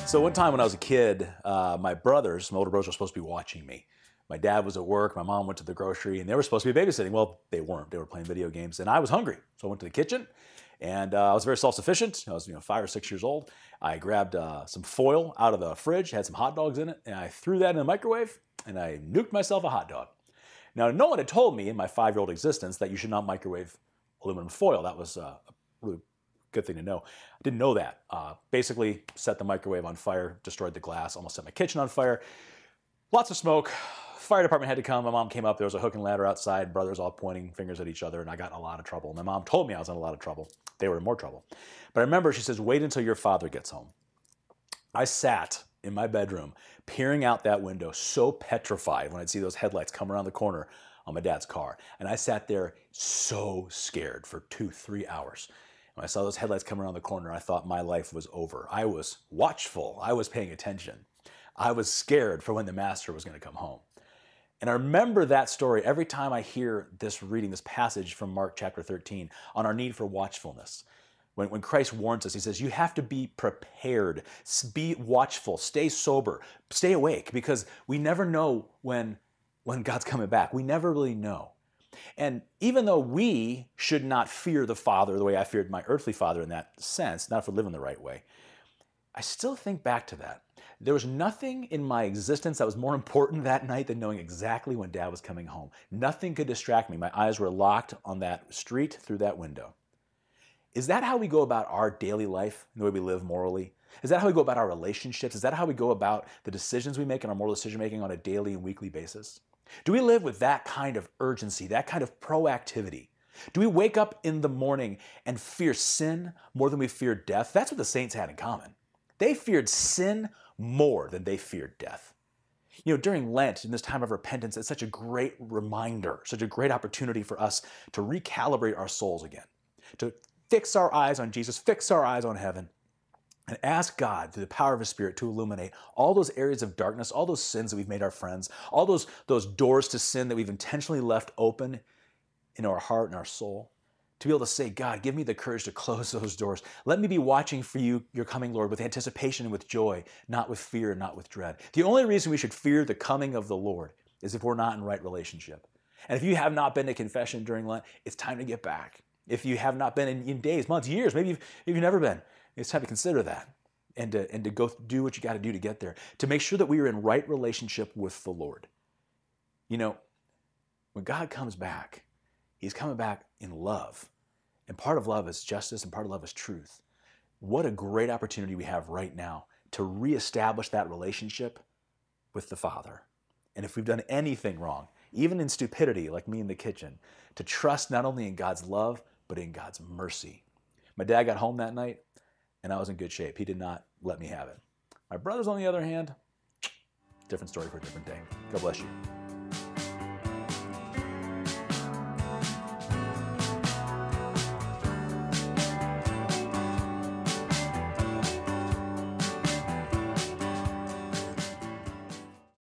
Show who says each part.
Speaker 1: So one time when I was a kid, my older brothers were supposed to be watching me. My dad was at work, my mom went to the grocery, and they were supposed to be babysitting. Well, they weren't. They were playing video games, and I was hungry. So I went to the kitchen, and I was very self-sufficient. I was 5 or 6 years old. I grabbed some foil out of the fridge, had some hot dogs in it, and I threw that in the microwave, and I nuked myself a hot dog. Now, no one had told me in my 5-year-old existence that you should not microwave aluminum foil. That was a really good thing to know. I didn't know that. Basically, set the microwave on fire, destroyed the glass, almost set my kitchen on fire. Lots of smoke. Fire department had to come. My mom came up. There was a hook and ladder outside. Brothers all pointing fingers at each other, and I got in a lot of trouble. My mom told me I was in a lot of trouble. They were in more trouble. But I remember she says, wait until your father gets home. I sat in my bedroom, peering out that window, so petrified when I'd see those headlights come around the corner on my dad's car. And I sat there so scared for 2-3 hours. When I saw those headlights come around the corner, I thought my life was over. I was watchful. I was paying attention. I was scared for when the master was going to come home. And I remember that story every time I hear reading this passage from Mark chapter 13 on our need for watchfulness. When Christ warns us, he says, you have to be prepared, be watchful, stay sober, stay awake, because we never know when God's coming back. We never really know. And even though we should not fear the Father the way I feared my earthly father in that sense, not if we're living the right way, I still think back to that. There was nothing in my existence that was more important that night than knowing exactly when Dad was coming home. Nothing could distract me. My eyes were locked on that street through that window. Is that how we go about our daily life and the way we live morally? Is that how we go about our relationships? Is that how we go about the decisions we make in our moral decision making on a daily and weekly basis? Do we live with that kind of urgency, that kind of proactivity? Do we wake up in the morning and fear sin more than we fear death? That's what the saints had in common. They feared sin more than they feared death. During Lent, in this time of repentance, it's such a great reminder, such a great opportunity for us to recalibrate our souls again, to fix our eyes on Jesus, fix our eyes on heaven, and ask God, through the power of His Spirit, to illuminate all those areas of darkness, all those sins that we've made our friends, all those doors to sin that we've intentionally left open in our heart and our soul, to be able to say, God, give me the courage to close those doors. Let me be watching for you, your coming, Lord, with anticipation and with joy, not with fear and not with dread. The only reason we should fear the coming of the Lord is if we're not in right relationship. And if you have not been to confession during Lent, it's time to get back. If you have not been in days, months, years, maybe you've never been, it's time to consider that and to go do what you got to do to get there, to make sure that we are in right relationship with the Lord. When God comes back, He's coming back in love. And part of love is justice and part of love is truth. What a great opportunity we have right now to reestablish that relationship with the Father. And if we've done anything wrong, even in stupidity like me in the kitchen, to trust not only in God's love, but in God's mercy. My dad got home that night, and I was in good shape. He did not let me have it. My brothers, on the other hand, different story for a different day. God bless you.